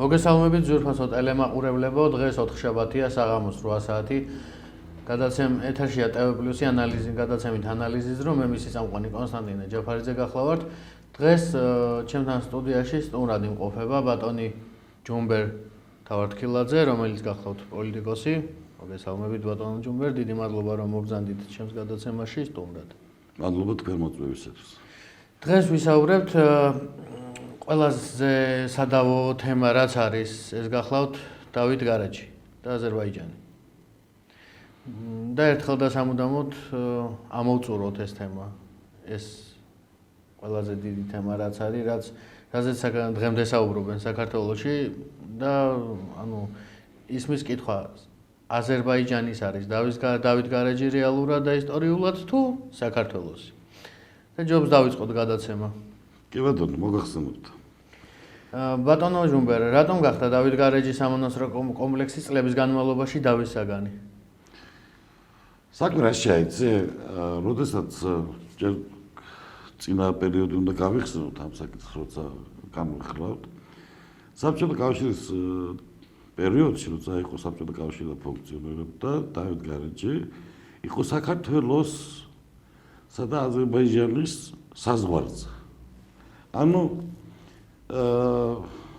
მოგესალმებით ძვირფასო ტელემაყურებლებო, დღეს 4 შაბათია, საღამოს 8 საათი. გადაცემ ეთერშია TV+-ი გადაცემით ანალიზის დრო, მე მისი წამყვანი კონსტანტინე ჯაფარიძე გახლავართ. დღეს ჩემთან სტუდიაში სტუმრად იმყოფება ბატონი ჯუმბერ თავართხილაძე, რომელიც გახლავთ პოლიტიკოსი. მოგესალმებით ბატონ ჯუმბერ, დიდი მადლობა რომ მობრძანდით ჩემს გადაცემაში სტუმრად. მადლობა თქვენ მოწვევისათვის. დღეს ვისაუბრებთ ყველაზე სადავო თემა რაც არის, ეს გახლავთ დავით გარაჯი და აზერბაიჯანი. და ერთხელ და სამუდამოდ ამოვწუროთ ეს თემა. ეს ყველაზე დიდი თემა რაც არის, რაზეც დღემდე საუბრობენ საქართველოში და ისმის კითხვა აზერბაიჯანის არის დავით გარაჯი რეალურად და ისტორიულად თუ საქართველოსი. და ჯობს დავიწყოთ გადაცემა. კი ბატონო, მოგახსენებთ. ბატონო ჯუმბერ, რატომ გახდა დავით გარაჯის სამონასტრო კომპლექსი წლების განმავლობაში დავის საგანი? საქმე რა შეაიცე, როდესაც ჯერ წინა პერიოდი უნდა გავიხსენოთ ამ საკითხს, როცა გამოვიხილავთ. საბჭოთა კავშირის პერიოდში, როცა იყო საბჭოთა კავშირი ფუნქციონირებდა, დავით გარაჯი იყო საქართველოსსა და აზერბაიჯანის საზღვარზე.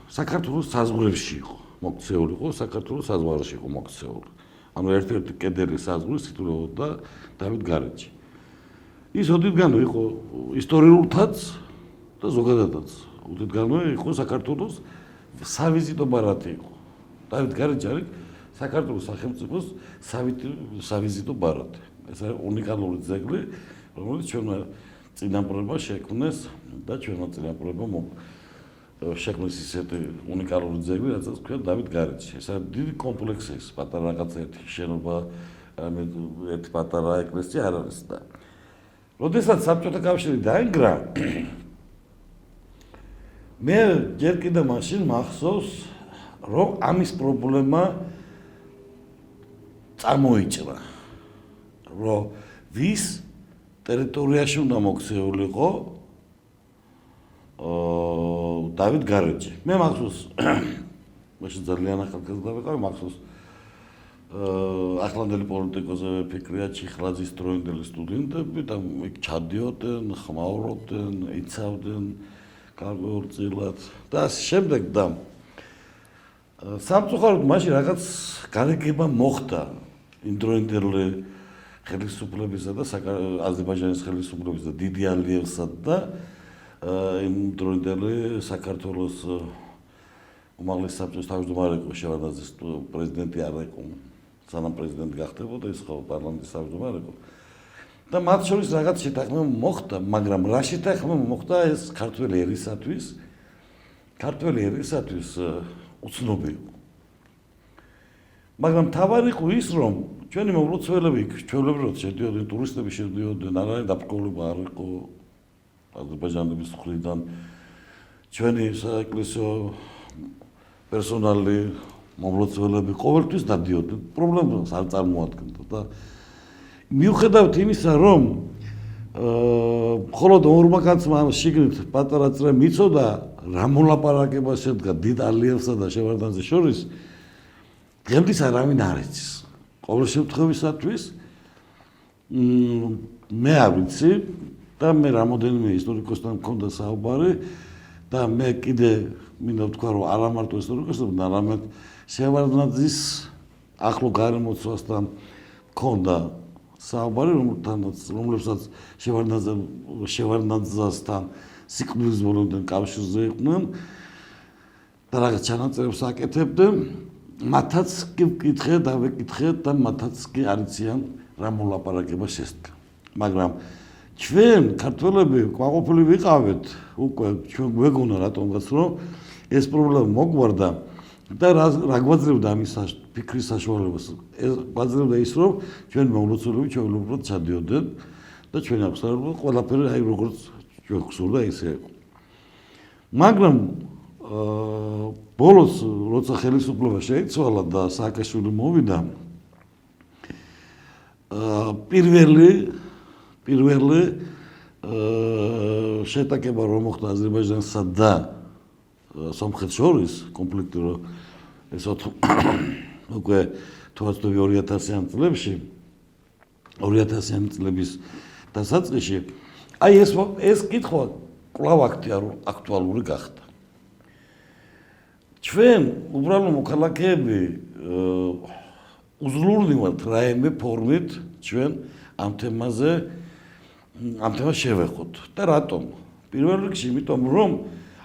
საქართველოს საზღვრებში იყო მოქცეული, საქართველოს საზღვარში იყო მოქცეული. ერთ-ერთი კედელი საზღვრის ითვლებოდა დავით გარაჯი. ის ოდითგანვე იყო ისტორიულთაც და ზოგადადაც. ოდითგანვე იყო საქართველოს სავიზიტო ბარათი იყო. დავით გარაჯი არის საქართველოს სახელმწიფოს სავიზიტო ბარათი. ეს არის უნიკალური ძეგლი, რომელიც ჩვენმა წინაპრებმა შექმნეს და ჩვენმა წინაპრებმა შექმნეს ისეთი უნიკალური ძეგლი, რაც ქვია დავით გარაჯი. ეს არის დიდი კომპლექსი, პატარა რაღაც ერთი შენობა, ერთი პატარა ეკლესია არ არის და როდესაც საბჭოთა კავშირი დაინგრა, მე ჯერ კიდევ მაშინ მახსოვს, რომ ამის პრობლემა წამოიჭრა, რომ ვის ტერიტორიაში უნდა მოქცეულიყო დავით გარაჯი. მე მახსოვს, მაშინ ძალიან ახალგაზრდა ვიყავი, მახსოვს ახლანდელი პოლიტიკოსები ფიქრია ჩიხლაძის დროინდელი სტუდენტები და იქ ჩადიოდნენ, ხმაურობდნენ, იცავდნენ გარკვეულწილად და ასე შემდეგ და სამწუხაროდ მაშინ რაღაც გარიგება მოხდა იმ დროინდელი ხელისუფლებისა და აზერბაიჯანის ხელისუფლებისა და დიდი ალიევსა და იმ დროინდელი საქართველოს უმაღლესი საბჭოს თავმჯდომარე იყო შევარდნაძის პრეზიდენტი არ იყო, სანამ პრეზიდენტი გახდებოდა, ის ხო პარლამენტის თავმჯდომარე იყო. და მათ შორის რაღაც შეთანხმება მოხდა, მაგრამ რა შეთანხმება მოხდა ეს ქართველი ერისათვის უცნობი იყო. მაგრამ თავარი იყო ის, რომ ჩვენი მომლოცველები იქ ჩვეულებრივად შედიოდნენ, ტურისტები შედიოდნენ, არაერთი დაპყრობა არ იყო აზერბაიჯანების მხრიდან. ჩვენი საეკლესიო პერსონალი, მომლოცველები ყოველთვის დადიოდნენ, პრობლემას არ წარმოადგენდა და მიუხედავად იმისა, რომ მხოლოდ ორმა კაცმა შიგნით პატარა წრე მიცოდა, რა მოლაპარაკება შედგა დიდ ალიევსა და შევარდნაძეს შორის, დღემდე არავინ არ იცის. ყოველ შემთხვევისათვის მე არ ვიცი და მე რამოდენიმე ისტორიკოსთან მქონდა საუბარი და მე კიდე მინდა ვთქვა, რომ არა მარტო ისტორიკოსებთან, არამედ შევარდნაძის ახლო გარემოცვასთან მქონდა საუბარი, რომლებსაც შევარდნაძესთან სიკვდილის ბოლომდე კავშირზე იყვნენ და რაღაც ჩანაწერებს აკეთებდნენ. მათაც კი ვკითხე და ვეკითხე და მათაც კი არ იციან რა მოლაპარაკება შესდგა. მაგრამ ჩვენ ქართველები ყვაყოფილი ვიყავით, უკვე ჩვენ გვეგონა რატომღაც რომ ეს პრობლემა მოგვარდა და რა გვაძლევდა ამის ფიქრის საშუალებას. ეს გვაძლევდა ის, რომ ჩვენი მომლოცველები ჩვეულებრივად ჩადიოდნენ და ჩვენი აღსარულო ყველაფერი აი როგორც ჩვენ გვსურდა ისე იყო. მაგრამ ბოლოს როცა ხელისუფლება შეიცვალა და სააკაშვილი მოვიდა, პირველი შეტაკება რომ მოხდა აზერბაიჯანსა და სომხეთს შორის კონფლიქტი რომ ეს უკვე თვალწვევი 2000-იან წლებში 2000-იან წლების დასაწყისში აი ეს კითხვა კვლავ აქტუალური გახდა. ჩვენ უბრალო მოქალაქეები უძლურდივართ რაიმე ფორმით ჩვენ ამ თემას შევეხოთ და რატომ? პირველ რიგში იმიტომ რომ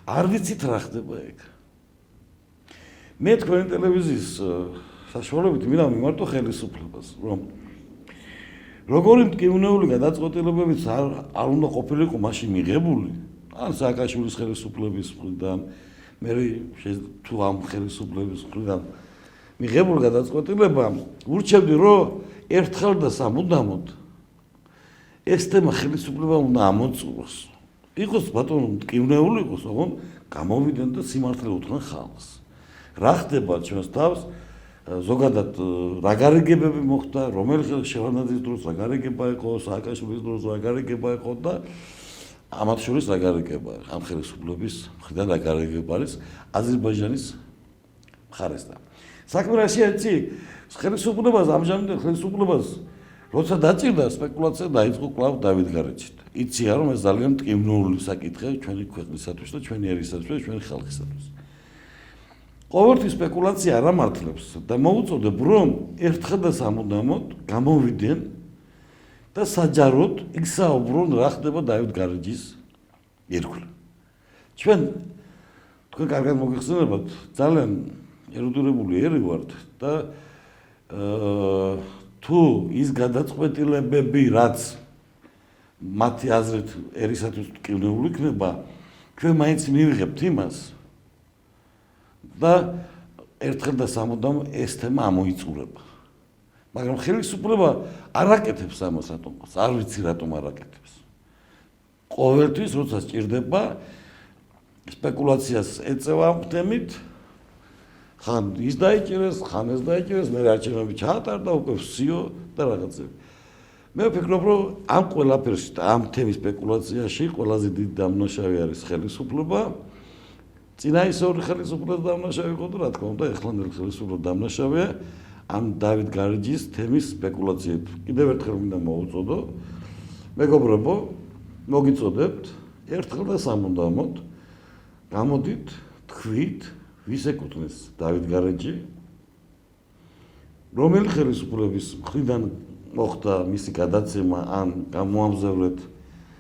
არ ვიცით რა ხდება ეგ. მე თქვენი ტელევიზიის საშუალებით მინდა მიმართო ხელისუფლებას რომ როგორი მტკივნეული გადაწყვეტილებებიც არ უნდა ყოფილიყო მაშინ მიღებული ან სააკაშვილის ხელისუფლების მხრიდან მე თუ ამ ხელისუფლების მხრიდან მიღებული გადაწყვეტილება ურჩევდი რომ ერთხელ და სამუდამოდ ეს თემა ხელისუფლება უნდა ამოწუროს იყოს ბატონო მტკივნეული იყოს ოღონ გამოვიდნენ და სიმართლე უთხრან ხალხს რა ხდება ჩვენს თავს ზოგადად რა გარიგებები მოხდა რომელი შევარდნაძის დროს რა გარიგება იყო სააკაშვილის დროს რა გარიგება იყო და ამათ შორის რა გარიგება ამ ხელისუფლების მხრიდან რა გარიგება არის აზერბაიჯანის მხარესთან საქმე რაშია იცი ხელისუფლებას ამჟამინდელ ხელისუფლებას როცა დაჭირდა სპეკულაცია დაიწყო კვლავ დავით გარეჯით იცია რომ ეს ძალიან მტკივნეული საკითხია ჩვენი ქვეყნისათვის და ჩვენი ერისათვის და ჩვენი ხალხისათვის ყოველთვის სპეკულაცია არ ამართლებს და მოუწოდებ რომ ერთხელ და სამუდამოდ გამოვიდნენ და საჯაროდ იქ საუბრონ რა ხდება დავით გარეჯის ირგვლივ ჩვენ თქვენ კარგად მოგეხსენებათ ძალიან ერუდირებული ერი ვართ და თუ ის გადაწყვეტილებები რაც მათი აზრით ერისათვის მტკივნეული იქნება ჩვენ მაინც მივიღებთ იმას და ერთხელ და სამუდამ ეს თემა ამოიწურება. მაგრამ ხელისუფლება არ აკეთებს ამას რატომაც, არ ვიცი რატომ არ აკეთებს. ყოველთვის როცა სჭირდება სპეკულაციას ეწევა ამ თემით, ხან ის დაიჭირეს, ხან ეს დაიჭირეს, მე არჩევნები ჩაატარდა უკვე ვსიო და რაღაცები. მე ვფიქრობ, რომ ამ ყველაფერში და ამ თემის სპეკულაციაში ყველაზე დიდი დამნაშავე არის ხელისუფლება. წინა ის ორი ხელისუფლება დამნაშავე იყო და რა თქმა უნდა ეხლანდელი ხელისუფლება დამნაშავეა ამ დავით გარეჯის თემის სპეკულაციით. კიდევ ერთხელ მინდა მოუწოდო მეგობრებო, მოგიწოდებთ ერთხელ და სამუდამოდ გამოდით, თქვით, ვის ეკუთვნის დავით გარეჯი, რომელი ხელისუფლების მხრიდან მოხდა მისი გადაცემა ან გამოამზავრეთ,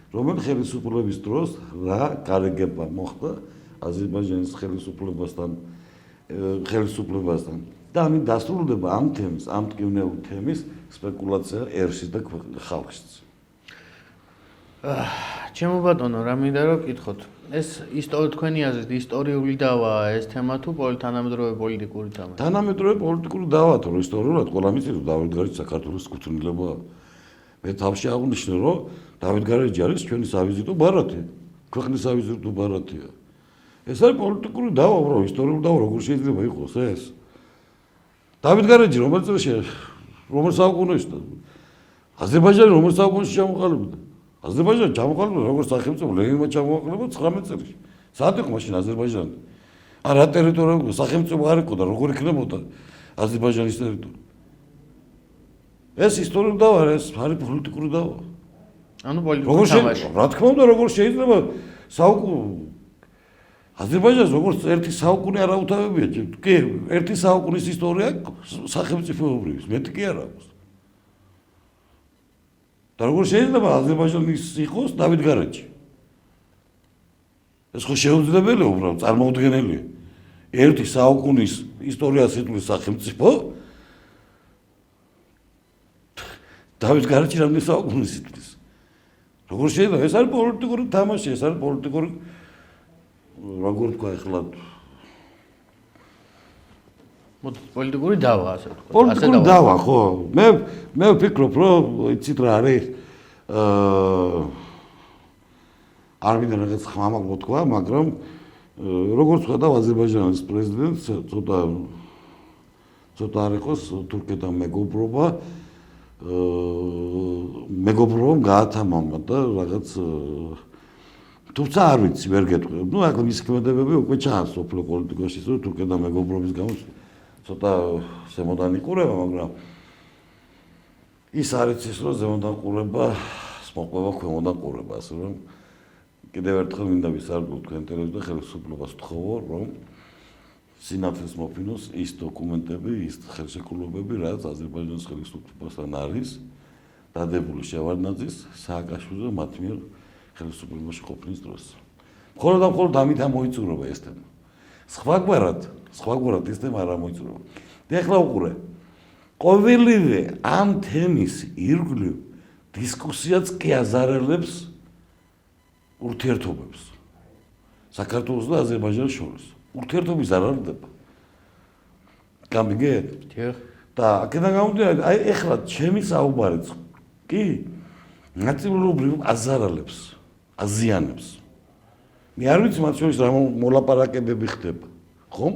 რომელი ხელისუფლების დროს რა გარიგება მოხდა აზერბაიჯანის ხელისუფლებასთან და ამით დასრულდება ამ თემის, ამ მტკივნეული თემის სპეკულაცია ერშიც და ხალხშიც. ჩემო ბატონო, რა მინდა რომ გითხოთ. ეს თქვენი აზრით ისტორიული დავაა ეს თემა თუ თანამედროვე პოლიტიკური თემა? თანამედროვე პოლიტიკური დავაა, რომ ისტორიულად ყველა მიცით რომ დავით გარეჯი საქართველოს კუთვნილებაა. მე თავში აღვნიშნე რომ დავით გარეჯი არის ჩვენი სავიზიტო ბარათი, ქვეყნის სავიზიტო ბარათია. ეს არის პოლიტიკური დავა, ბრო, ისტორიული დავა, როგორ შეიძლება იყოს ეს? დავით გარეჯი რომელ წელს რომელ საუკუნეში აზერბაიჯანი რომელ საუკუნეში ჩამოყალიბდა? აზერბაიჯანი ჩამოყალიბდა როგორც სახელმწიფო ლენინმა ჩამოყალიბდა 19 წელს. სად იყო მაშინ აზერბაიჯანი? ან რა ტერიტორია სახელმწიფო არ იყო და როგორ იქნებოდა აზერბაიჯანის ტერიტორია? ეს ისტორიული დავა, ეს არის პოლიტიკური დავა. ანუ პოლიტიკური თამაში. რა თქმა უნდა, როგორ შეიძლება აზერბაიჯანს როგორც ერთი საუკუნე არ აუთავებია, კი, ერთი საუკუნის ისტორია სახელმწიფოებრივი, მეტი კი არ აქვს. და როგორ შეიძლება აზერბაიჯანის იყოს დავით გარეჯი? ეს ხო შეუძლებელია უბრალოდ, წარმოუდგენელია. ერთი საუკუნის ისტორიას ითვლის სახელმწიფო დავით გარეჯი რამდენი საუკუნის ითვლის? როგორ შეიძლება? ეს არის პოლიტიკური თამაში, ეს არის პოლიტიკური როგორ თქვა ეხლა პოლიტიკური დავა ასე ვთქვა. პოლიტიკური დავა ხო? მე ვფიქრობ რომ იცით რა არის არ მინდა რაღაც ხმამაღლა თქვა, მაგრამ როგორც ვთქვა აზერბაიჯანის პრეზიდენტს ცოტა არ იყოს თურქეთთან მეგობრობამ გაათამამა და რაღაც თუმცა არ ვიცი, ვერ გეტყვი. ნუ აქ მის ქმედებები უკვე ჩანს სოფლიო პოლიტიკაში, რომ თურქეთთან და მეგობრობის გამო ცოტა ზემოდან იყურება, მაგრამ ის არ იცის, რომ ზემოდან ყურებას მოყვება ქვემოდან ყურებას, რომ კიდევ ერთხელ მინდა ვისარგებლო თქვენ ტელევიზორ და ხელისუფლებას ვთხოვო, რომ სინათლის მოფინოს ის დოკუმენტები, ის ხელშეკრულებები, რაც აზერბაიჯანის ხელისუფლებასთან არის დადებული შევარდნაძის, სააკაშვილის და მათ მიერ ხელისუფლებაში ყოფნის დროს. მხოლოდ და მხოლოდ ამით ამოიწურება ეს თემა. სხვაგვარად ეს თემა არ ამოიწურება. და ახლა უყურე. ყოველივე ამ თემის ირგვლივ დისკუსიაც კი აზარელებს ურთიერთობებს საქართველოს და აზერბაიჯანის შორის. ურთიერთობის არ არდება. გამიგეთ? დიახ. და აქედან გამომდინარე, აი ეხლა ჩემი საუბარიც კი ნაწილობრივ აზარალებს, აზიანებს. მე არ ვიცი მათ შორის რა მოლაპარაკებები ხდება, ხომ?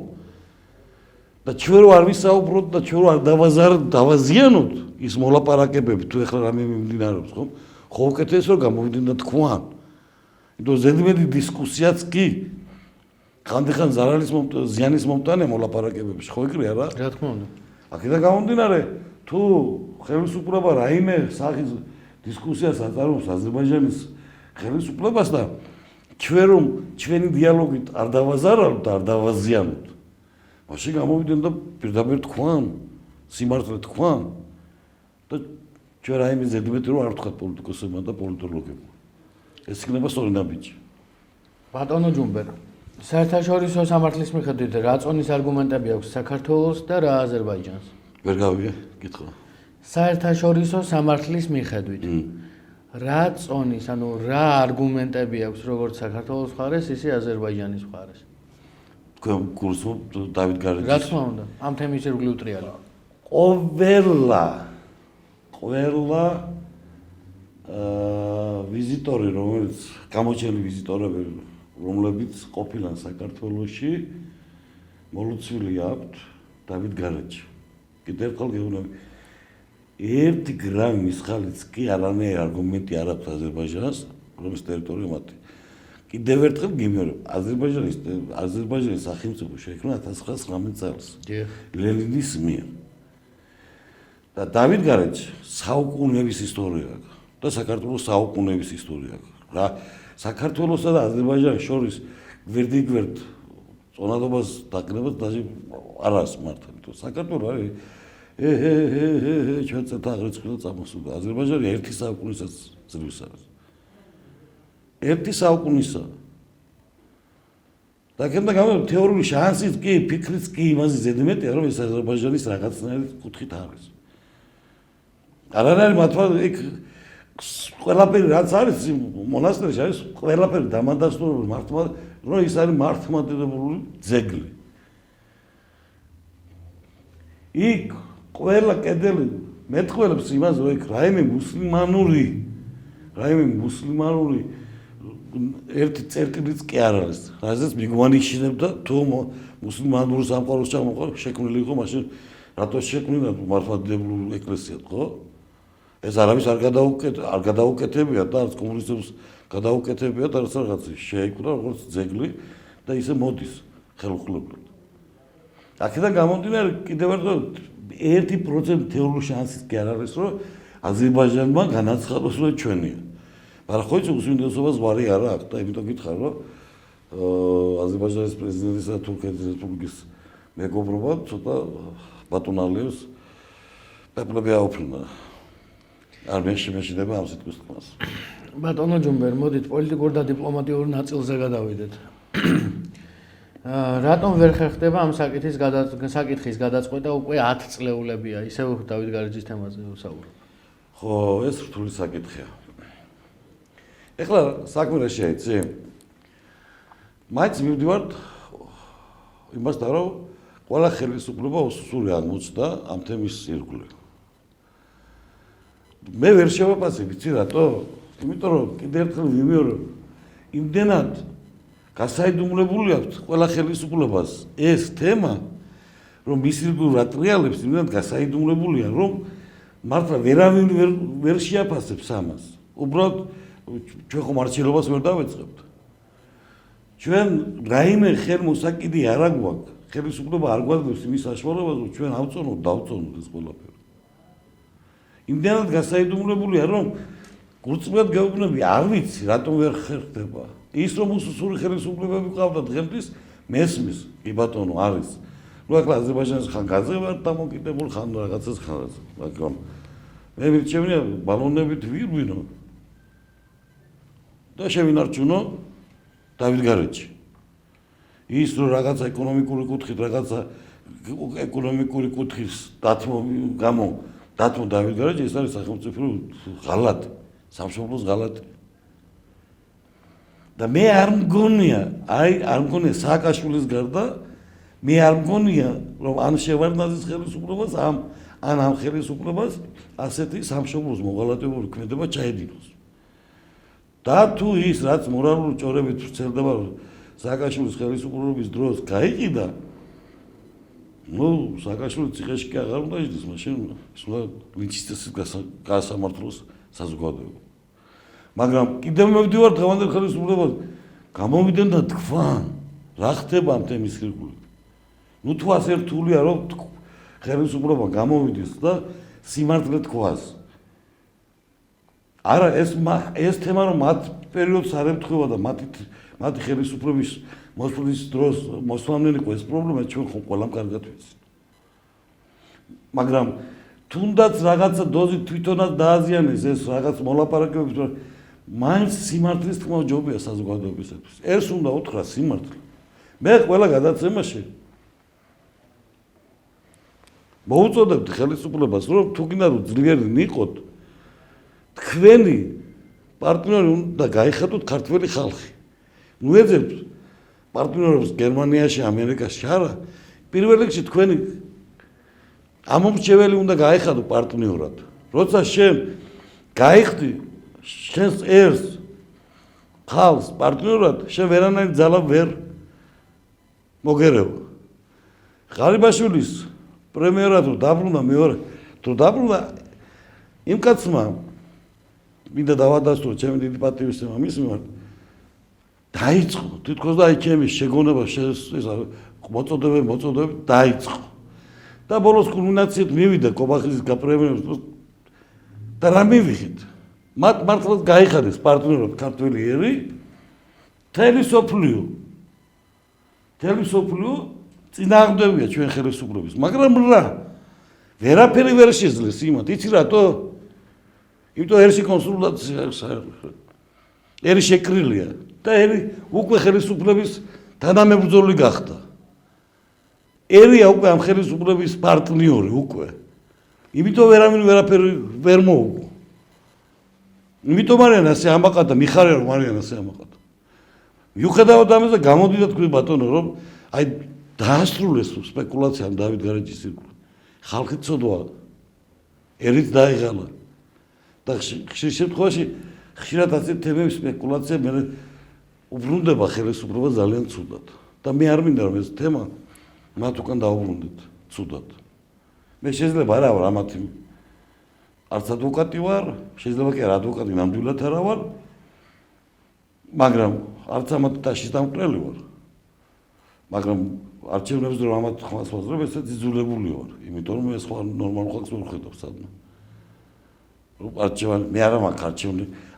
და ჩვენ რო არ ვისაუბროთ და ჩვენ რო არ დავაზიანოთ ის მოლაპარაკებები თუ ეხლა რამე მიმდინარეობს, ხომ? ხო უკეთეს რომ გამოვიდნენ და თქვან. იმიტომ ზედმეტი დისკუსიაც კი ხანდახან ზიანის მომტანე მოლაპარაკებებში, ხო იგრე არა? რა თქმა უნდა. აქედან გამომდინარე, თუ ხელისუფლება რაიმე სახის დისკუსიას აწარმოებს აზერბაიჯანის ხელისუფლებასთან, ჩვენ რომ ჩვენი დიალოგით არ დავაზარავთ და არ დავაზიანოთ, მაშინ გამოვიდნენ და პირდაპირ თქვან, სიმართლე თქვან და ჩვენ რაიმე ზედმეტი რომ არ ვთქვათ პოლიტიკოსებმა და პოლიტოლოგებმა. ეს იქნება სწორი ნაბიჯი. ბატონო ჯუმბერ, საერთაშორისო სამართლის მიხედვით რა წონის არგუმენტები აქვს საქართველოს და რა აზერბაიჯანს? ვერ გავიგე, კითხვა. საერთაშორისო სამართლის მიხედვით რა წონის, ანუ რა არგუმენტები აქვს როგორც საქართველოს მხარეს, ისე აზერბაიჯანის მხარეს? თქვენ გულისხმობ დავით გარეჯის. რა თქმა უნდა, ამ თემის ირგვლივ ტრიალი. ყველა ვიზიტორი, რომელიც გამოჩენილი ვიზიტორები, რომლებიც ყოფილან საქართველოში, მოლუცვილი აქვთ დავით გარეჯი. კიდევ ერთხელ გეუბნები, 1 გრამის ხალიც კი არანაირი არგუმენტი არ აქვს აზერბაიჯანს, რომლის ტერიტორია მათი. კიდევ ერთხელ გიმეორებ, აზერბაიჯანის სახელმწიფო შეიქმნა 1919 წელს. ლენინის მიერ. და დავით გარეჯი საუკუნეების ისტორია აქვს და საქართველოს საუკუნეების ისტორია აქვს. რა საქართველოსა და აზერბაიჯანის შორის გვერდიგვერდ წონადობას დაკნებას даже არ არის მართალი. თუ საქართველო არის ჩვენ წერთა აღრიცხვა წამოსულა. აზერბაიჯანი ერთი საუკუნესაც ძლივს არის. ერთი საუკუნისა. და კიდევ გამო თეორიული შანსიც კი, ფიქრიც კი იმაზე ზედმეტია, რომ ეს აზერბაიჯანის რაღაცნაირი კუთხით არის. არანაირი მართვა იქ ყველაფერი რაც არის მონასტერში არის ყველაფერი დამადასტურებული მართვა, რომ ის არის მართლმადიდებლური ძეგლი. იქ ყველა კედელი მეტყველებს იმას, რომ იქ რაიმე მუსლიმანური ერთი წერტილიც კი არ არის. რაზეც მიგვანიშნებდა თუ მუსლიმანური სამყაროს შექმნილი იყო, მაშინ რატო შექმნილა მართლმადიდებლური ეკლესია, ხო? ეს არავის არ გადაუკეთებია და არც კომუნისტებს გადაუკეთებია და რაღაც შეიქმნა როგორც ძეგლი და ისე მოდის ხელუხლებლად. აქედან გამომდინარე კიდევ ერთხელ 1% თეორიული შანსიც კი არ არის, რომ აზერბაიჯანმა განაცხადოს, რომ ჩვენია. მაგრამ ხო იცი უსვინდელსობას ვარი არა აქვს და იმიტომ გითხარ, რომ აზერბაიჯანის პრეზიდენტისა და თურქეთის რესპუბლიკის მეგობრობა ცოტა ბატონალიოს პეპლები აუფლნა. არ მეშინდება ამ სიტყვის თქმას. ბატონო ჯუმბერ, მოდით პოლიტიკურ და დიპლომატიურ ნაწილზე გადავიდეთ. რატომ ვერ ხერხდება ამ საკითხის გადაწყვეტა უკვე 10 წლეულებია, ისევ დავით გარეჯის თემაზე ვსაუბრობ. ხო, ეს რთული საკითხია. ეხლა საქმე რა შეიცი? მაინც მივდივართ იმასთან, რომ ყველა ხელისუფლება უსუსური აღმოჩნდა ამ თემის ირგვლივ. მე ვერ შევაფასებ, ვიცი რატო? იმიტომ რომ კიდევ ერთხელ ვიმეორებ, იმდენად გასაიდუმლებული აქვს ყველა ხელისუფლებას ეს თემა, რომ მის ირგვლივ რა ტრიალებს, იმდენად გასაიდუმლებულია, რომ მართლა ვერ შეაფასებს ამას. უბრალოდ ჩვენ ხომ არჩეულობას ვერ დავეწყებთ. ჩვენ რაიმე ხელმოსაკიდი არ აგვაქვს, ხელისუფლება არ გვაძლევს იმის საშუალებას, რომ ჩვენ ავწონოთ, დავწონოთ ეს ყველაფერი. იმდენად გასაიდუმლებულია, რომ გულწრფელად გეუბნები, არ ვიცი, რატომ ვერ ხერხდება. ის რომ უსუსური ხელისუფლებები ყავდა დღემდღის მესმის, კი ბატონო, არის. ნუ ახლა აზერბაიჯანის ხან გაზევარ დამოკიდებული ხან რაღაცას ხან, მაგრამ მე მირჩევნია ბალონებით ვირბინო და შევინარჩუნო დავით გარეჯი. ის რომ რაღაცა ეკონომიკური კუთხით, რაღაცა ეკონომიკური კუთხის გამო დათმო დავით გარეჯი, ეს არის სახელმწიფო ღალატი, სამშობლოს ღალატი. და მე არ მგონია, არ მგონია სააკაშვილის გარდა, მე არ მგონია, რომ ან შევარდნაძის ხელისუფლებას, ან ამ ხელისუფლებას ასეთი სამშობლოს მოღალატებული ქმედება ჩაედინოს. და თუ ის რაც მორალური ჭორებით ვრცელდება, რომ სააკაშვილის ხელისუფლების დროს გაიყიდა, ნუ სააკაშვილი ციხეში კი აღარ უნდა იჯდეს, მაშინ ის უნდა ლინჩისტების გასამართლოს საზოგადოება. მაგრამ კიდევ მოვდივარ დღევანდელ ხელისუფლებაზე, გამოვიდნენ და თქვან, რა ხდება ამ თემის ირგვლივ. ნუ თუ ასე რთულია, რომ ხელისუფლება გამოვიდეს და სიმართლე თქვას. არა, ეს თემა რომ მათ პერიოდს არ ემთხვევა და მათი ხელისუფლების მოსვლის დროს მოსვამდნენ იყო ეს პრობლემა, ჩვენ ხომ ყველამ კარგად ვიცით. მაგრამ თუნდაც რაღაცა დოზით თვითონაც დააზიანეს ეს რაღაც მოლაპარაკებებს, მაინც სიმართლის თქმა ჯობია საზოგადოებისათვის. ეს უნდა უთხრა სიმართლე. მე ყველა გადაცემაში მოუწოდებთ ხელისუფლებას, რომ თუ გინდა რომ ძლიერი ნიყოთ, თქვენი პარტნიორი უნდა გაიხადოთ ქართველი ხალხი. ნუ ეძებთ პარტნიორებს გერმანიაში, ამერიკაში არა, პირველ რიგში თქვენი ამომრჩეველი უნდა გაიხადო პარტნიორად. როცა შენ გაიხდი შენს ერს ხალხს პარტნიორად, შენ ვერანაირ ძალა ვერ მოგერევა. ღარიბაშვილის პრემიერად რომ დაბრუნდა მეორე, თუ დაბრუნდა იმ კაცმა მინდა დავადასტურო ჩემი დიდი პატივისცემა მის მიმართ. დაიწყო, თითქოს და აი ჩემი შეგონება მოწოდებები დაიწყო. და ბოლოს კულმინაციით მივიდა კობახის გაპრემიერებას და რა მივიღეთ? მათ მართლაც გაიხადეს პარტნიორად ქართველი ერი, მთელი სოფლიო წინააღმდეგია ჩვენ ხელისუფლების, მაგრამ რა? ვერაფერი ვერ შეძლეს იმათ, იცი რატო? იმიტომ ერში კონსულტაცია ერი შეკრილია და ერი უკვე ხელისუფლების თანამებრძოლი გახდა. ერია უკვე ამ ხელისუფლების პარტნიორი უკვე. იმიტომ ვერაფერი ვერ მოუგო. იმიტომ არიან ასე ამაყადა, მიხარია რომ არიან ასე ამაყადა. მიუხედავად ამისა გამოდიდა თქვი ბატონო, რომ აი დაასრულეს სპეკულაცია ამ დავით გარეჯის ირგვლივ. ხალხი ცოდვა, ერით დაიღალა. და ხშირ შემთხვევაში ხშირად ასეთი თემების სპეკულაცია მე უბრუნდება ხელისუფლება ძალიან ცუდად. და მე არ მინდა რომ ეს თემა მათ უკან დაუბრუნდეთ ცუდად. მე შეიძლება არა ვარ ამათი არც ადვოკატი ვარ, შეიძლება კი არა ადვოკატი ნამდვილად არა ვარ, მაგრამ არც ამათ ტაშის დამკვლელი ვარ. მაგრამ არჩევნებზე რომ ამათ ხმას ვაზრებ, ესეც იძულებული ვარ, იმიტომ რომ ეს სხვა ნორმალურ ხალხს ვერ ხედავ სადმე. მე არა მაქვს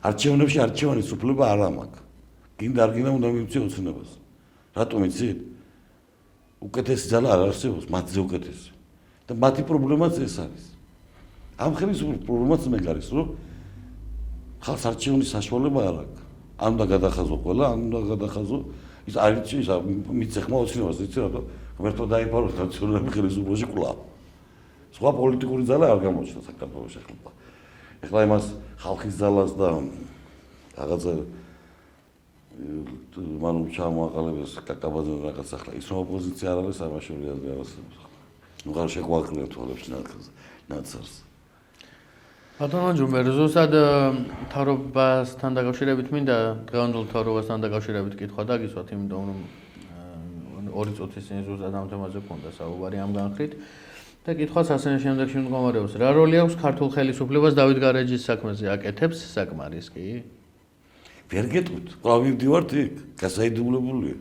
არჩევნებში არჩევანის უფლება არ მაქვს. გინდა არ გინდა უნდა მივცე ოცნებას. რატომ იცით? უკეთესი ძალა არ არსებობს, მათზე უკეთესი. და მათი პრობლემაც ეს არის. ამ ხელისუფლების პრობლემაც მე არის, რომ ხალხს არჩევნის საშუალება არ აქვს. ან უნდა გადახაზო ყველა, ან უნდა გადახაზო ის არის ის მიცე ხმა ოცნებას, იცი რატო? ღმერთო დაიფარო ნაციონალური ხელისუფლებაში კვლავ. სხვა პოლიტიკური ძალა არ გამოჩნდა საქართველოში ახლა. ეხლა იმას ხალხის ძალას და რაღაცა მანუ ჩამოაყალიბეს კაკაბაძე რაღაც ახლა ის რომ ოპოზიცია არ არის ამაშური არის. ნუ ხარ შეგვაკლია თვალებს ნაცარს. ბატონო ჯუმბერ, ზუსტად მთავრობასთან დაკავშირებით მინდა დღევანდელ მთავრობასთან დაკავშირებით კითხვა დაგისვათ, იმიტომ რომ 2 წუთის წინ ზუსტად ამ თემაზე გქონდა საუბარი ამ განხრით. და კითხვაც ასევე შემდეგში მდგომარეობს. რა როლი აქვს ქართულ ხელისუფლებას დავით გარეჯის საქმეზე? აკეთებს საკმარისკი? ვერ გეტყვით, კვლავ მივდივართ იქ, გასაიდუმლებულია.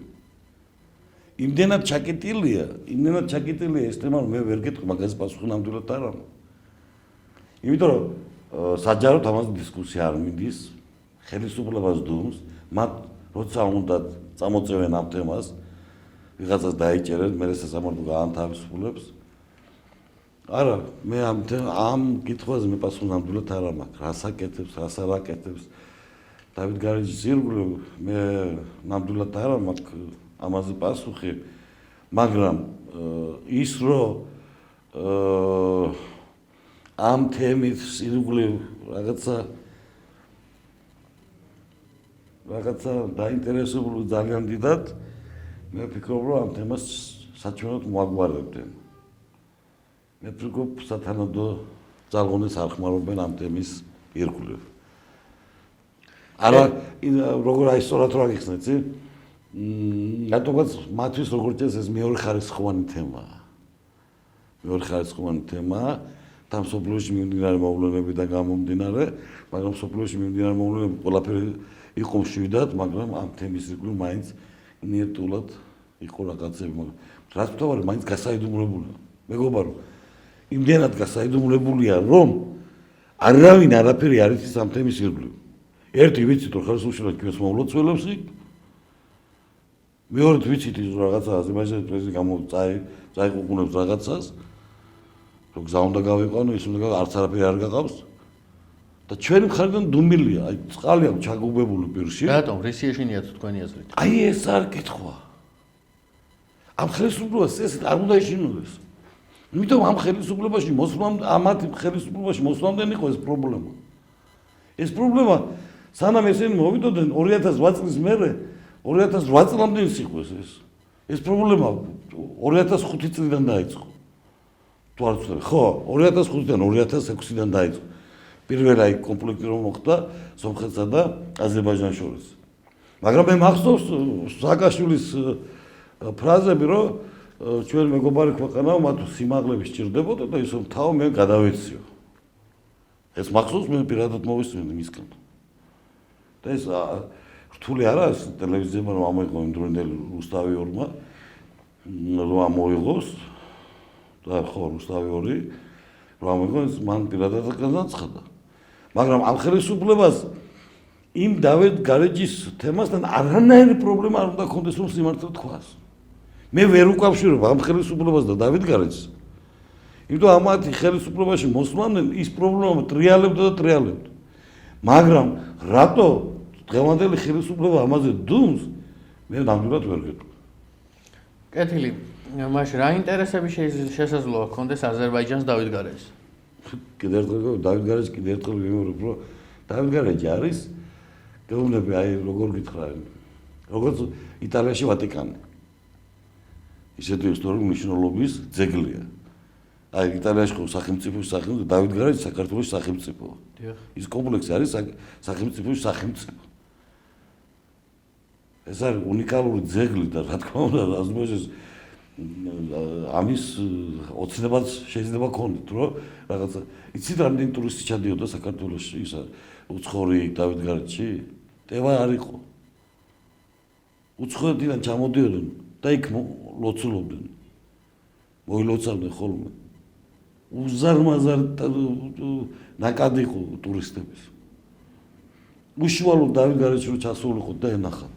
იმდენად ჩაკეტილია ეს თემა, რომ მე ვერ გეტყვი, მაგაზე პასუხი ნამდვილად არ ამბობ. იმიტომ რომ საჯაროდ ამაზე დისკუსია არ მიდის, ხელისუფლებას დუმს, მათ როცა უნდა წამოწევენ ამ თემას, ვიღაცას დაიჭერენ, მე სასამართლო გაანთავისუფლებს. არა, მე ამ კითხვაზე მე პასუხი ნამდვილად არ მაქვს, რას აკეთებს, რას არ აკეთებს. დავით გარეჯის ირგვლივ მე ნამდვილად არ მაქვს ამაზე პასუხი, მაგრამ ის რომ ამ თემის ირგვლივ რაღაცა დაინტერესებული ძალიან დიდად, მე ვფიქრობ, რომ ამ თემას საჩვენოდ მოაგვარებდნენ. მე ვფიქრობ, სათანადო ძალღონეს არ ხმარობენ ამ თემის ირგვლივ. არა, როგორ აი სწორად რა გიხსნით, იცი? რატომაც მათთვის როგორც წესი ეს მეორე ხარისხოვანი თემაა. მეორე ხარისხოვანი თემაა. და მსოფლიოში მიმდინარე მოვლენებიდან გამომდინარე, მაგრამ მსოფლიოში მიმდინარე მოვლენები ყველაფერი იყო მშვიდად, მაგრამ ამ თემის ირგვლივ მაინც ინერტულად იყო რაღაცები, მაგრამ რაც თავარი მაინც გასაიდუმლებულია. მეგობრებო, იმდენად გასაიდუმლებულია, რომ არავინ არაფერი არ იცის ამ თემის ირგვლივ. ერთი ვიცით, რომ ხელისუფლება ჩვენს მოვლოცველებს იქ. მეორედ ვიცით ის რაღაცა აზერბაიჯანის პრეზიდენტი წაიყუყუნებს რაღაცას. რომ გზა უნდა გავიყვანო, ის უნდა არც არაფერი არ გaqავს და ჩვენი მხარიდან დუმილია, აი წყალი აქვს ჩაგუბებული პირში. რატომ რისიეშინიათ თქვენი აზრით? აი ეს არ კითხვა. ამ ხელისუფლებას ეს არ უნდა ეშინოდეს. იმიტომ ამ ხელისუფლებაში მოსვლამდე, ამათ ხელისუფლებაში მოსვლამდე იყო ეს პრობლემა. ეს პრობლემა სანამ ესენი მოვიდოდნენ 2008 წლის მერე, 2008 წლამდე ის იყო ეს. ეს პრობლემა 2005 წლიდან დაიწყო. თუ არ ვცდები, ხო, 2005-დან 2006-დან დაიწყო. პირველი აი კონფლიქტი რომ მოხდა სომხეთსა და აზერბაიჯანს შორის. მაგრამ მე მახსოვს სააკაშვილის ფრაზები, რომ ჩვენი მეგობარი ქვეყანაა, მათ სიმაღლები სჭირდებოდა და ის რომ თავ მე გადავეციო. ეს მახსოვს მე პირადად მოვისმინე მისგან. და ეს რთული არა ეს ტელევიზიებმა რომ ამოიღო იმდროინდელი რუსთავი ორმა რომ ამოიღოს და ხო რუსთავი ორი რომ ამოიღო ეს მან პირადად განაცხადა. მაგრამ ამ ხელისუფლებას იმ დავით გარეჯის თემასთან არანაირი პრობლემა არ უნდა ქონდეს რომ სიმართლე თქვას. მე ვერ უკავშირებ ამ ხელისუფლებას და დავით გარეჯს. იმიტომ ამათი ხელისუფლებაში მოსვლამდე ის პრობლემა ტრიალებდა და ტრიალებდა. მაგრამ რატო დღევანდელი ხელისუფლება ამაზე დუმს, მე ნამდვილად ვერ გეტყვი. კეთილი, მაშ რა ინტერესები შესაძლოა ქონდეს აზერბაიჯანს დავით გარეჯს? კიდევ ერთხელ დავით გარეჯს კიდევ ერთხელ ვიმეორებ, რომ დავით გარეჯი არის გეუბნები აი როგორ გითხრა, როგორც იტალიაში ვატიკანი. ისეთი ისტორიული მნიშვნელობის ძეგლია. აი იტალიაში ხო სახელმწიფოს სახელმწიფო დავით გარეჯი საქართველოს სახელმწიფოა. ის კომპლექსი არის სახელმწიფოს სახელმწიფო. ეს არის უნიკალური ძეგლი და რა თქმა უნდა აზერბაიჯანს ამის ოცნებაც შეიძლება ქონდეთ, რომ რაღაცა იცით რამდენი ტურისტი ჩადიოდა საქართველოში ისა უცხოური დავით გარეჯში? ტევა არ იყო. უცხოეთიდან ჩამოდიოდნენ და იქ ლოცულობდნენ. მოილოცავდნენ ხოლმე. უზარმაზარ ნაკადი იყო ტურისტების. უშუალოდ დავით გარეჯში რო ჩასულიყო და ენახათ.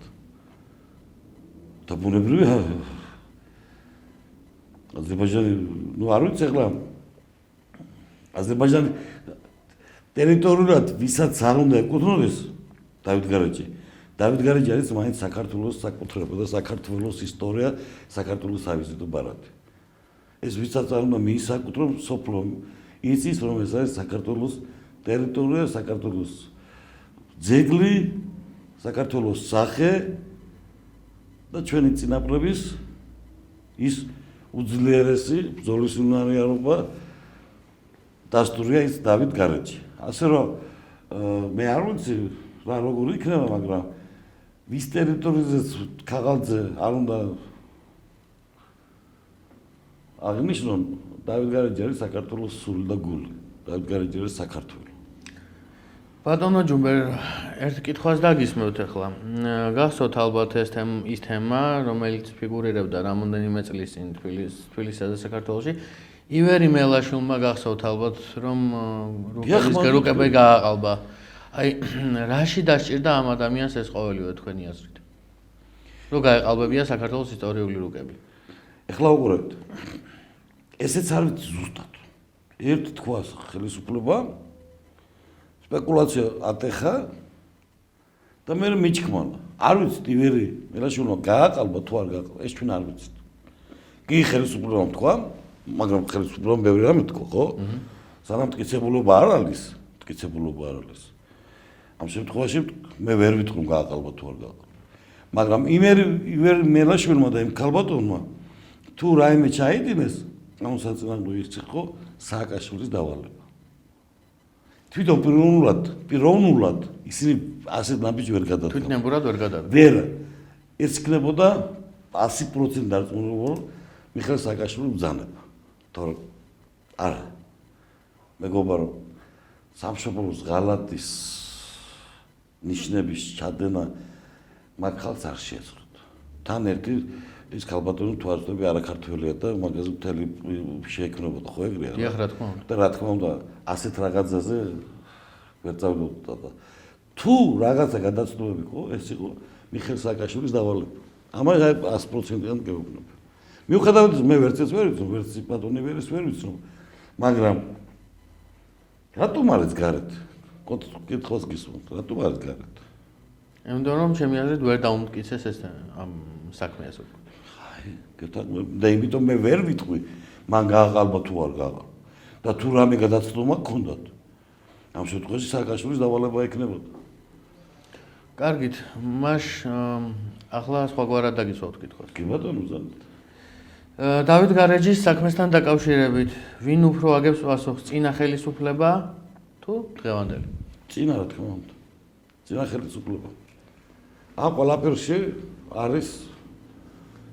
და ბუნებრივია აზერბაიჯანი, ნუ არ ვიცი ახლა აზერბაიჯანი ტერიტორიულად ვისაც არ უნდა ეკუთვნოდეს დავით გარეჯი. დავით გარეჯი არის მაინც საქართველოს საკუთრება და საქართველოს ისტორია, საქართველოს ავიზიტო ბარათი. ეს ვისაც არ უნდა მიისაკუთრო სოფლო იცის რომ ეს არის საქართველოს ტერიტორია, საქართველოს ძეგლი, საქართველოს სახე და ჩვენი წინაპრების ის უძლიერესი ბრძოლის უნარიანობა დასტურია ის დავით გარეჯი. ასე რომ მე არ ვიცი რა როგორ იქნება, მაგრამ ვის ტერიტორიაზეც ქაღალდზე არ უნდა აღნიშნონ დავით გარეჯი არის საქართველოს სული და გული. დავით გარეჯი არის საქართველო. ბატონო ჯუმბერ, ერთ კითხვას დაგისმევთ ახლა. გახსოვთ ალბათ ის თემა, რომელიც ფიგურირებდა რამოდენიმე წლის წინ თბილისსა და საქართველოში. ივერი მელაშვილმა გახსოვთ ალბათ, რომ რუკები გააყალბა. აი, რაში დასჭირდა ამ ადამიანს ეს ყოველივე თქვენი აზრით? რომ გაეყალბებია საქართველოს ისტორიული რუკები. ეხლა უყურებთ. ესეც არ ვიცი ზუსტად. ერთ თქواس ხელისუფლება სპეკულაცია ატეხა და მე მიჩქმანა. არ ვიცით ივერი მელაშვილმა გააყალბა თუ არ გააყალბა, ეს ჩვენ არ ვიცით. კი ხელისუფლებამ თქვა, მაგრამ ხელისუფლებამ ბევრი რამე თქვა, ხო? სანამ მტკიცებულობა არ არის, ამ შემთხვევაში მე ვერ ვიტყვი რომ გააყალბა თუ არ გააყალბა. მაგრამ ივერი მელაშვილმა და იმ ქალბატონმა თუ რაიმე ჩაიდინეს, ამ საწინააღმდეგო ის იყო სააკაშვილის დავალება. თვითონ პიროვნულად ისინი ასეთ ნაბიჯს ვერ გადადგა. თვითნებურად ვერ გადადგა. ვერ. ეს იქნებოდა 100% დარწმუნებული მიხეილ სააკაშვილის ბრძანება. თორემ არა. მეგობრებო, რომ სამშობლოს ღალატის ნიშნების ჩადენა მაგ ხალხს არ შეეძლოთ. თან ერთი ის ქალბატონი თვალწინები არაქართველია და მაგაზე მთელი შეექმნებოდა ხო ეგრეა? დიახ, რა თქმა უნდა. და რა თქმა უნდა, ასეთ რაღაცაზე ვერ წავიდოდა და თუ რაღაცა გადაცნობები იყო, ეს იყო მიხეილ სააკაშვილის დავალება. ამას 100%-იან გეუბნები. მიუხედავად მე ვერცეს ვერ ვიცნობ, ვერც ბატონი ვერც ვერ ვიცნობ, მაგრამ რატომ არის გარეთ? კითხავს გისურვებთ, რატომ არის გარეთ? იმიტომ რომ ჩემი აზრით ვერ დაუმტკიცეს ეს ამ საქმეას უკვე. და იმიტომ მე ვერ ვიტყვი მან გააყალბა თუ არ გააყალბა და თუ რამე გადაცნობა გქონდათ ამ შემთხვევაში სააკაშვილის დავალება ექნებოდა. კარგით, მაშ ახლა სხვაგვარად დაგისვავთ კითხვას. კი ბატონო, მზადეთ. დავით გარეჯის საქმესთან დაკავშირებით ვინ უფრო აგებს პასუხს, წინა ხელისუფლება თუ დღევანდელი? წინა რა თქმა უნდა. წინა ხელისუფლება. ამ ყველაფერში არის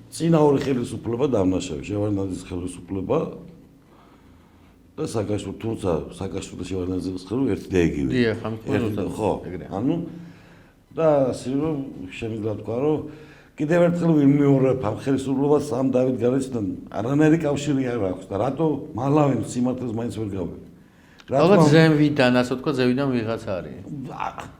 წინა ორი ხელისუფლება დამნაშავე, შევარდნაძის ხელისუფლება და სააკაშვილის, თუმცა სააკაშვილის შევარდნაძის ხელისუფლება ერთი და იგივე. დიახ, ამით მოუწოდოთ. ხო, ანუ და ასე რომ შემიძლია თქვა, რომ კიდევ ერთხელ ვიმეორებ ამ ხელისუფლებას ამ დავით გარეჯთან არანაირი კავშირი არ აქვს და რატო მალავენ სიმართლეს მაინც ვერ გავიგებ. ალბათ ზევიდან, ასე ვთქვა, ზევიდან ვიღაცა არის.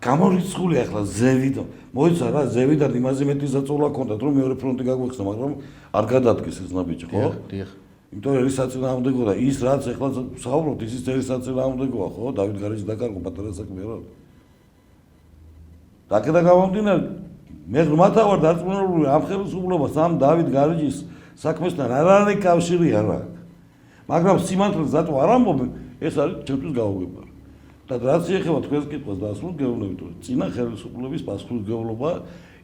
გამორიცხულია ახლა ზევიდან. მოიცა რა, ზევიდან იმაზე მეტი ზაწოლა ქონდათ, რომ მეორე ფრონტი გაგვეხსნა, მაგრამ არ გადადგეს ეს ნაბიჯი, ხო? დიახ. იმიტომ რომ ეს საწინააღმდეგო და ის რაც ახლა საუბრობთ, ისიც ეს საწინააღმდეგოა, ხო? დავით გარეჯი დაკარგო პატარა საქმე არა. რაკეთა გამომდინარე, მე ღრმათა ვარ დარწმუნებული ამ ხელისუფლებას ამ დავით გარეჯის საქმესთან არანაირი კავშირი არ აქვს. მაგრამ სიმართლეს zato არ ამბობენ, ეს არის ჩემთვის გაუგებარი. და რაც შეეხება თქვენს კითხვას დასრულს გეუბნებით, რომ წინა ხელისუფლების პასუხისმგებლობა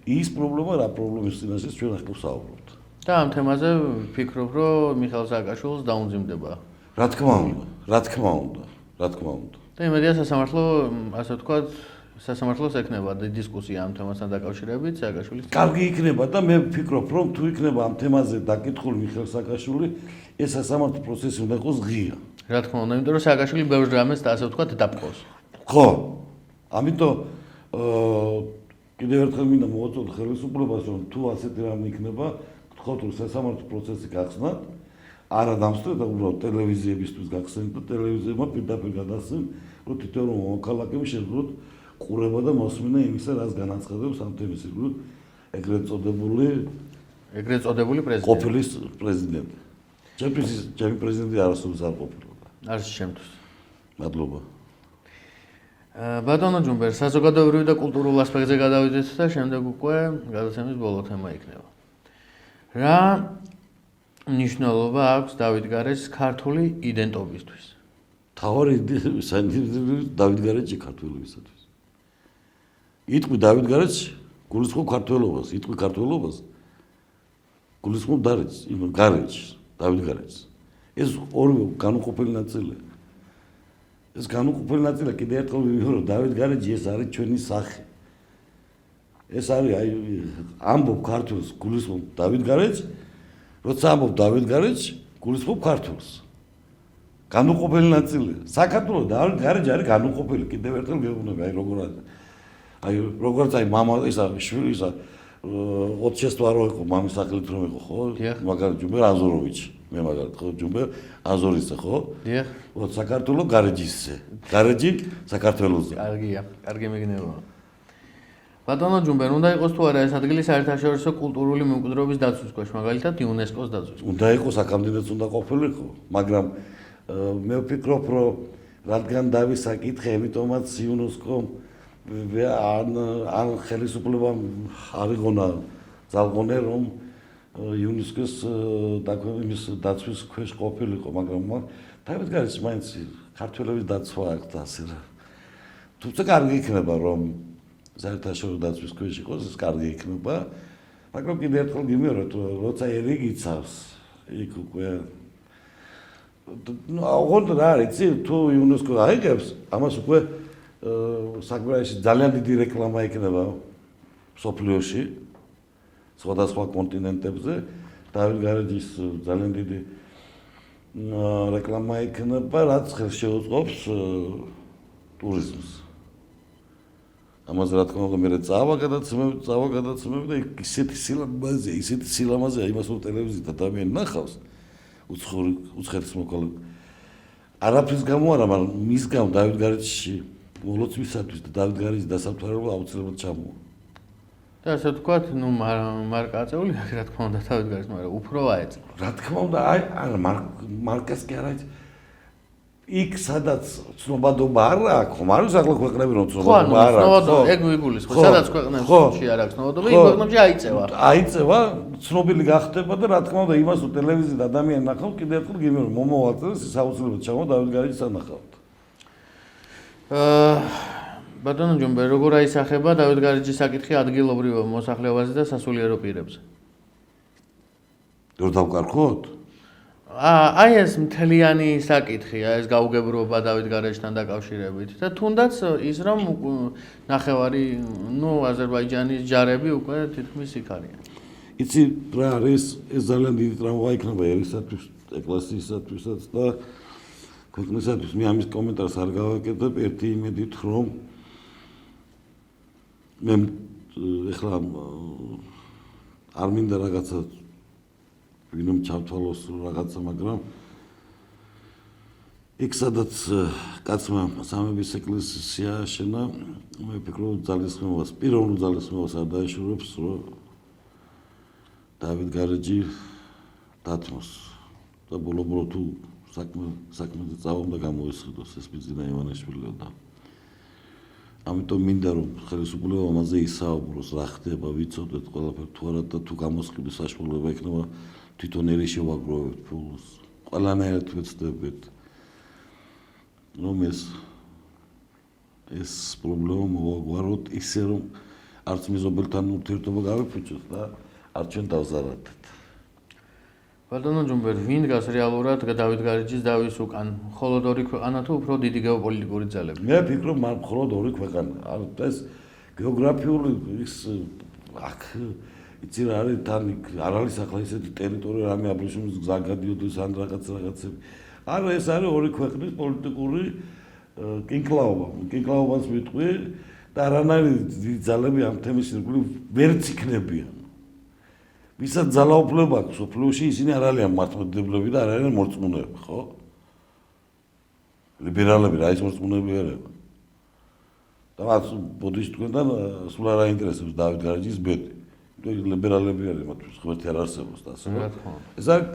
ის პრობლემა, რა პრობლემის წინაშე ჩვენ ახლა ვსაუბრობთ. და ამ თემაზე ვფიქრობ, რომ მიხეილ სააკაშვილს დაუნძიმდება. რა თქმა უნდა. და იმედია სასამართლო, ასე ვთქვათ, სასამართლოს ექნება დისკუსია ამ თემასთან დაკავშირებით სააკაშვილის. კარგი იქნება და მე ვფიქრობ, რომ თუ იქნება ამ თემაზე დაკითხული მიხეილ სააკაშვილი, ეს სასამართლო პროცესი უნდა იყოს ღია. რა თქმა უნდა, იმიტომ რომ სააკაშვილი ბევრ რამეს და ასე ვთქვათ დაპყრობს. ხო. ამიტომ კიდევ ერთხელ მინდა მოვაწოდოთ ხელისუფლებას, რომ თუ ასეთი რამე იქნება, გთხოვთ რომ სასამართლო პროცესი გახსნათ, არა დამსწრეთ, უბრალოდ ტელევიზიებისთვის გახსნით და ტელევიზიებმა პირდაპირ გადასცენ, რომ თითოეულ მოქალაქემ შეძლოთ ყურება და მოსმენა იმისა, რაც განაცხადებს ამ თემის ირგვლივ ეგრეთ წოდებული პრეზიდენტი. ყოფილი პრეზიდენტი. ჩემი პრეზიდენტი არასოდეს არ ყოფილა. არის შემთხვევით. მადლობა. ბატონო ჯუმბერ, საზოგადოებრივ და კულტურულ ასპექტზე გადავიდეთ და შემდეგ უკვე გადაცემის ბოლო თემა იქნება. რა მნიშვნელობა აქვს დავით გარეჯს ქართული იდენტობისთვის? თავარი დავით გარეჯი ქართველებისათვის. იტყვი დავით გარეჯი გულისხმობ ქართველობას, იტყვი ქართველობას გულისხმობ გარეჯს, დავით გარეჯს. ეს ორივე განუყოფელი ნაწილია. ეს განუყოფელი ნაწილია კიდევ ერთხელ ვიმეორებ, დავით გარეჯი ეს არის ჩვენი სახე. ეს არის აი ამბობ ქართულს, გულისხმობ დავით გარეჯს, როცა ამბობ დავით გარეჯს, გულისხმობ ქართულს. განუყოფელი ნაწილია. საქართველოს დავით გარეჯი არის განუყოფელი, კიდევ ერთხელ გეუბნები, აი როგორც აი მამა ისა შვილი ისა 20 შეწვარო იყო მამის სახელით რომ იყო, ხო? მაგალითად ჯუმბერ აზოროვიჩი. მე მაგალითად ხო ჯუმბერ აზორიძე, ხო? დიახ. ოთ საქართველოს გარეჯისზე. გარეჯი საქართველოსზე. კარგია, კარგი მიგნებაა. ბატონო ჯუმბერ, უნდა იყოს თუ არა ეს ადგილი საერთაშორისო კულტურული მემკვიდრეობის დაცვის ქვეშ, მაგალითად იუნესკოს დაცვის. უნდა იყოს აქამდენაც უნდა ყოფილიყო, მაგრამ მე ვფიქრობ, რომ რადგან დავის საკითხი, ამიტომაც იუნესკომ ან ხელისუფლებამ არიღონა ძალღონე, რომ იუნესკოს დაკვემის დაცვის ქვეშ ყოფილიყო, მაგრამ თავით გარეთ მაინც ქართველების დაცვა აქვს და ასე რა. თუმცა კარგი იქნება, რომ საერთაშორისო დაცვის ქვეშ იყოს, ეს კარგი იქნება, მაგრამ კიდევ ერთხელ გიმეორებ, როცა ერი გიცავს, იქ უკვე ოღონდ რა არის, თუ იუნესკო აიღებს, ამას უკვე საკმაოდ ძალიან დიდი რეკლამა იქნება სოფლიოში, სხვადასხვა კონტინენტებზე, დავით გარეჯის ძალიან დიდი რეკლამა იქნება, რაც ხელს შეუწყობს ტურიზმს. ამაზე რა თქმა უნდა მე წავა გადაცემები და ისეთი სილამაზეა იმას რომ ტელევიზიით ადამიანი ნახავს უცხოეთის მოქალაქე არაფრის გამო არა მაგრამ მის გამო დავით გარეჯში მოლოცვისათვის და დავით გარეჯის დასაფლავებლად აუცილებლად ჩამოვა და ასე ვთქვათ ნუ მარკა აწეული რა თქმა უნდა დავით გარეჯს მაგრამ უფრო აეწია რა თქმა უნდა არა მარკას კი არა იქ სადაც ცნობადობა არ აქვს, ხომ არის ახლა ქვეყნები რომ ცნობადობა არ აქვს. ხო, ეგ ვიგულისხმობ, სადაც ქვეყნებში არ აქვს ცნობადობა, იმ ქვეყნებში აიწევა. აიწევა, ცნობილი გახდება და რა თქმა უნდა იმას თუ ტელევიზიით ადამიანი ნახავს, კიდევ ერთხელ გიმეორებ, მომავალ წელს ის აუცილებლად ჩამოვა დავით გარეჯის სანახავად. ბატონო ჯუმბერ, როგორ აისახება დავით გარეჯის საკითხი ადგილობრივ მოსახლეობაზე და სასულიერო პირებზე? რომ დავკარგოთ? აი ეს მთლიანი საკითხია, ეს გაუგებრობა დავით გარეჯთან დაკავშირებით და თუნდაც ის რომ ნახევარი, აზერბაიჯანის ჯარები უკვე თითქმის იქ არიან. იცი რა არის, ეს ძალიან დიდი ტრამვა იქნება ერისათვის, ეკლესიისათვისაც და ქვეყნისათვის. მე ამის კომენტარს არ გავაკეთებ ერთი იმედით, რომ მე ეხლა არ მინდა რაღაცა ვინმე ჩავთვალოს რაღაცა, მაგრამ იქ სადაც კაცმა სამების ეკლესიის შეაშენა, მე ვფიქრობ ძალისხმევას, პიროვნულ ძალისხმევას არ დაეშორებს, რომ დავით გარეჯი დათმოს და ბოლო-ბოლო თუ საქმეზე წავა უნდა გამოესხიდოს ეს ბიძინა ივანიშვილი და ამიტომ მინდა რომ ხელისუფლება ამაზე ისაუბროს, რა ხდება, ვიცოდეთ ყველაფერი თუ არა და თუ გამოსყიდეს საშუალება იქნება თვითონ ერი შევაგროვებთ ფულს, ყველანაირად ვეცდებით, რომ ეს პრობლემა მოვაგვაროთ ისე, რომ არც მეზობელთან ურთიერთობა გავიფუჭოთ და არც ჩვენ დავზარდეთ. ბატონო ჯუმბერ, ვინ დგას რეალურად დავით გარეჯის დავის უკან? მხოლოდ ორი ქვეყანა თუ უფრო დიდი გეოპოლიტიკური ძალები? მე ვფიქრობ, მხოლოდ ორი ქვეყანა. ეს გეოგრაფიული ის აქ იცი რა არის თან არ არის ახლა ისეთი ტერიტორია რამე აბრეშუმის გზა გადიოდეს ან რაღაცები. არა ეს არის ორი ქვეყნის პოლიტიკური კინკლაობას ვიტყვი და არანაირი ძალები ამ თემის ირგვლივ ვერც იქნებიან. ვისაც ძალაუფლება აქვს სოფლიოში ისინი არ არიან მართლმადიდებლები და არ არიან მორწმუნეები, ხო? ლიბერალები რა ის მორწმუნეები არიან. და მას ბოდიში თქვენთან სულ არ აინტერესებს დავით გარეჯის ბედი. ლიბერალები არის მათთვის ღმერთი არ არსებობს და ასე. ეს არის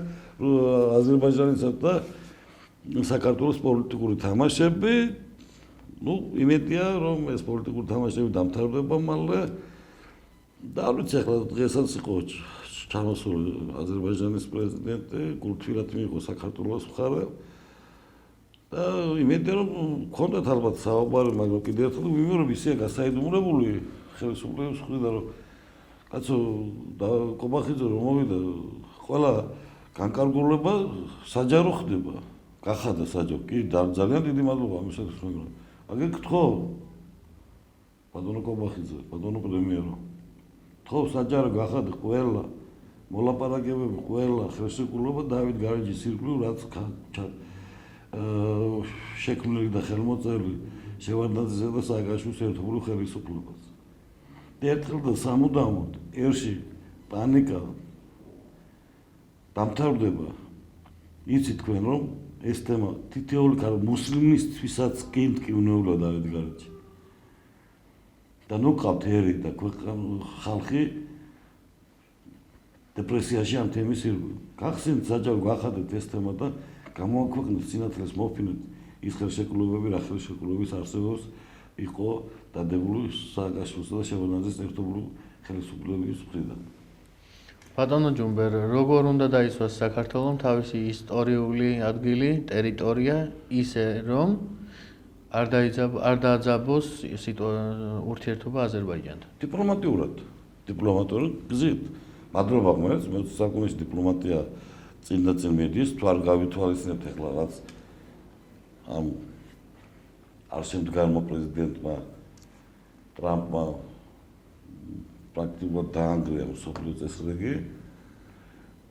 აზერბაიჯანისა და საქართველოს პოლიტიკური თამაშები. იმედია რომ ეს პოლიტიკური თამაშები დამთავრდება მალე. და არ ვიცი ახლა დღესაც იყო ჩამოსული აზერბაიჯანის პრეზიდენტი, გულთბილად მიიღო საქართველოს მხარე. და იმედია რომ გქონდათ ალბათ საუბარი, მაგრამ კიდევ ერთხელ ვიმეორებ ისეა გასაიდუმლოებული ხელისუფლების მხრიდან რომ კაცო და კობახიძე რომ მოვიდა ყველა განკარგულება საჯარო ხდება გახადა საჯარო კი ძალიან დიდი მადლობა ამისათვის მაგრამ აგეკითხო ბატონო კობახიძე ბატონო პრემიერო თქო საჯარო გახადა ყველა მოლაპარაკებები ყველა ხელშეკრულება დავით გარეჯის ირგვლივ რაც შექმნილი და ხელმოწერილი შევარდნაძისა და სააკაშვილის ერთობლივ ხელისუფლებას. ერთხელ და სამუდამოდ ერში პანიკა დამთავრდება. იცით თქვენ რომ ეს თემა თითოეული მუსლიმისთვისაც კი მტკივნეულა დავით გარეჯი. და ნუ ყავთ ერი და ხალხი დეპრესიაში ამ თემის ირგვლივ. გახსენთ საჯარო გვახადეთ ეს თემა და გამოაქვეყნეთ სინათლეს მოფინეთ ის ხელშეკრულებები, რა ხელშეკრულების არსებობს იყო დადებული სააკაშვილისა და შევარდნაძის ერთობლივ ხელისუფლების მხრიდან. ბატონო ჯუმბერ, როგორ უნდა დაიცვას საქართველოს თავისი ისტორიული ადგილი, ტერიტორია, ისე რომ არ დააძაბოს ურთიერთობა აზერბაიჯანთან? დიპლომატიურად გზით. მადლობა ღმერთს, მე საკუთარი დიპლომატია წინ და წინ მიდის, თუ არ გავითვალისწინებთ ახლა რაც ამ არსებდგანმა პრეზიდენტმა ტრამპმა პრაქტიკულად დაანგრია მსოფლიო წესრიგი.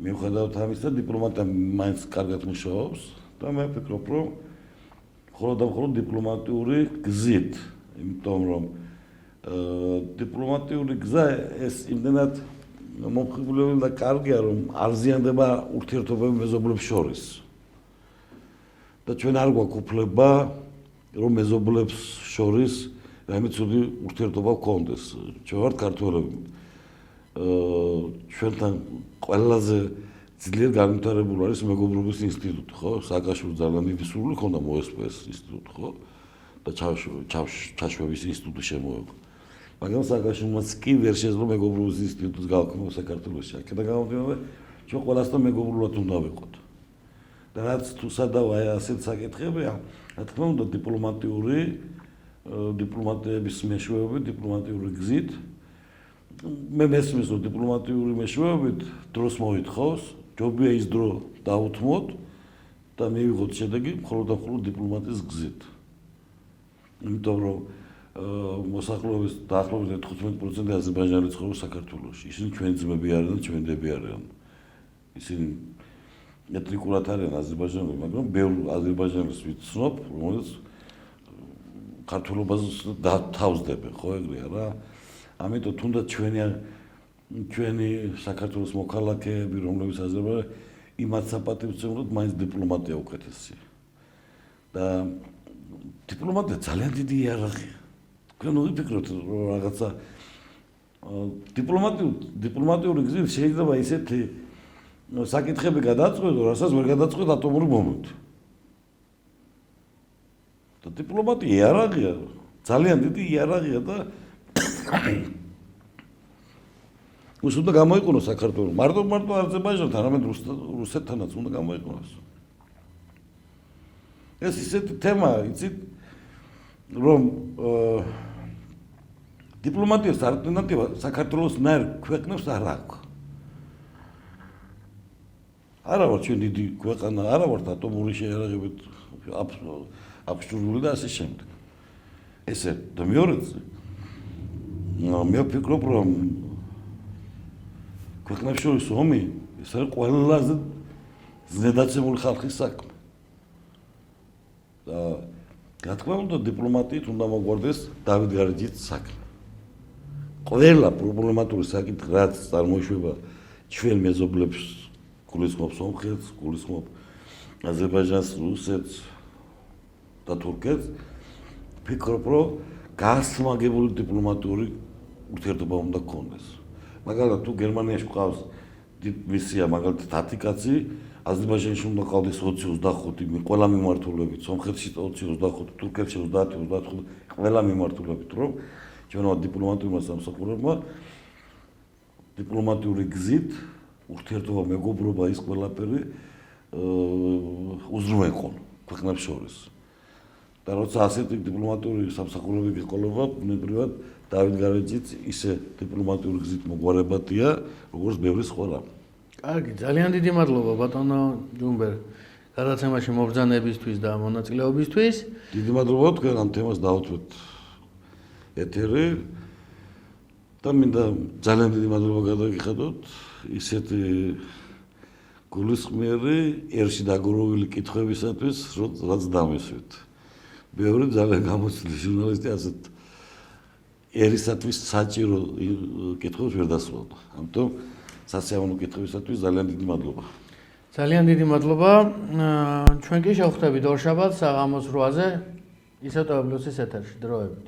მიუხედავად ამისა, დიპლომატია მაინც კარგად მუშაობს და მე ვფიქრობ, რომ მხოლოდ და მხოლოდ დიპლომატიური გზით, იმიტომ რომ დიპლომატიური გზა ეს იმდენად მომხიბვლელი და კარგია, რომ არ ზიანდება ურთიერთობები მეზობლებს შორის. და ჩვენ არ გვაქვს უფლება, რომ მეზობლებს შორის რაიმე ცუდი ურთიერთობა გქონდეს. ჩვენ ვართ ქართველები. ჩვენთან ყველაზე ძლიერ განვითარებული არის მეგობრობის ინსტიტუტი, ხო? სააკაშვილის ძალიან დიდი სურვილი ჰქონდა მოესწრო ეს ინსტიტუტი, ხო? და ჩაშვების ინსტიტუტი შემოეღო. მაგრამ სააკაშვილმაც კი ვერ შეძლო მეგობრობის ინსტიტუტს გააქმნას საქართველოში. აქედან გამომდინარე, ჩვენ ყველასთან მეგობრულად უნდა ვიყოთ. და რაც თუ სადავ აი ასეთ საკითხებია, რა თქმა უნდა დიპლომატიების მეშვეობით, დიპლომატიური გზით მე მესმის რომ დიპლომატიური მეშვეობით დროს მოითხოვს, ჯობია ის დრო დაუთმოთ და მივიღოთ შედეგი მხოლოდ და მხოლოდ დიპლომატიის გზით. იმიტომ რომ მოსახლეობის დაახლოებით 15% აზერბაიჯანელი ცხოვრობს საქართველოში. ისინი ჩვენი ძმები არიან და ჩვენი დები არიან. ისინი ეთნიკურად არიან აზერბაიჯანელი, მაგრამ ბევრ აზერბაიჯანელს ვიცნობ, რომელიც ქართულობას თავსდებენ, ხო ეგრეა რა. ამიტომ თუნდაც ჩვენი საქართველოს მოქალაქეები, რომლებიც აზერბაიჯანელი, იმათ საპატივცემლოდ მაინც დიპლომატია უკეთესია. და დიპლომატია ძალიან დიდი იარაღია. თქვენ ვიფიქროთ რომ რაღაცა დიპლომატიური გზით შეიძლება ისეთი საკითხები გადაწყვეტო, რასაც ვერ გადაწყვეტ ატომური ბომბით. და დიპლომატია იარაღია, ძალიან დიდი იარაღია და უშ უნდა გამოიყენოს საქართველოს. მარტო აზერბაიჯანთან, არამედ რუსეთთანაც უნდა გამოიყენოს. ეს ისეთი თემაა, იცით, რომ დიპლომატიის ალტერნატივა საქართველოსნაირ ქვეყნებს არ აქვს. არა ვარ ჩვენ დიდი ქვეყანა, არა ვართ ატომური შეიარაღებით აბსურდული და ასე შემდეგ. ესე და მეორეზე მე ვფიქრობ, რომ ქვეყნებს შორის ომი ეს არის ყველაზე ზნედაცემული ხალხის საქმე. და რა თქმა უნდა დიპლომატიით უნდა მოგვარდეს დავით გარეჯის საქმე. ყველა პრობლემატური საკითხი რაც წარმოიშვება ჩვენ მეზობლებს გულისხმობ სომხეთს, გულისხმობ აზერბაიჯანს, რუსეთს და თურქეთს, ვფიქრობ, რომ გასმაგებული დიპლომატიური ურთიერთობა უნდა გქონდეს. მაგალითად, თუ გერმანიაში ყავს მისია, მაგალითად 10 კაცი, აზერბაიჯანში უნდა ყავდეს 20-25, ყველა მიმართულებით, სომხეთში 20-25, თურქეთში 30-35, ყველა მიმართულებით, რომ ჩვენმა დიპლომატიურმა სამსახურებმა დიპლომატიური გზით ურთიერთობა, მეგობრობა ის ყველაფერი უზრუნველყონ ქვეყნებს შორის. და როცა ასეთი დიპლომატიური სამსახურები გიყოლება, ბუნებრივად დავით გარეჯიც ისე დიპლომატიური გზით მოგვარებადია, როგორც ბევრი სხვა რამ. კარგი, ძალიან დიდი მადლობა ბატონო ჯუმბერ გადაცემაში მობრძანებისთვის და მონაწილეობისთვის. დიდი მადლობა თქვენ ამ თემას დაუთმეთ ეთერი და მინდა ძალიან დიდი მადლობა გადაგიხადოთ ისეთი გულისხმიერი ერში დაგროვილი კითხვებისათვის, რაც დამისვით. მეორე ძალიან გამოცდილი ჟურნალისტი ასეთ ერისათვის საჭირო კითხვებს ვერ დასრულდა. ამიტომ სასიამოვნო კითხვებისათვის ძალიან დიდი მადლობა. ძალიან დიდი მადლობა. ჩვენ კი შევხვდებით ორშაბათს საღამოს 8-ზე ისევ ტელეპლუსის ეთერში. დროებით.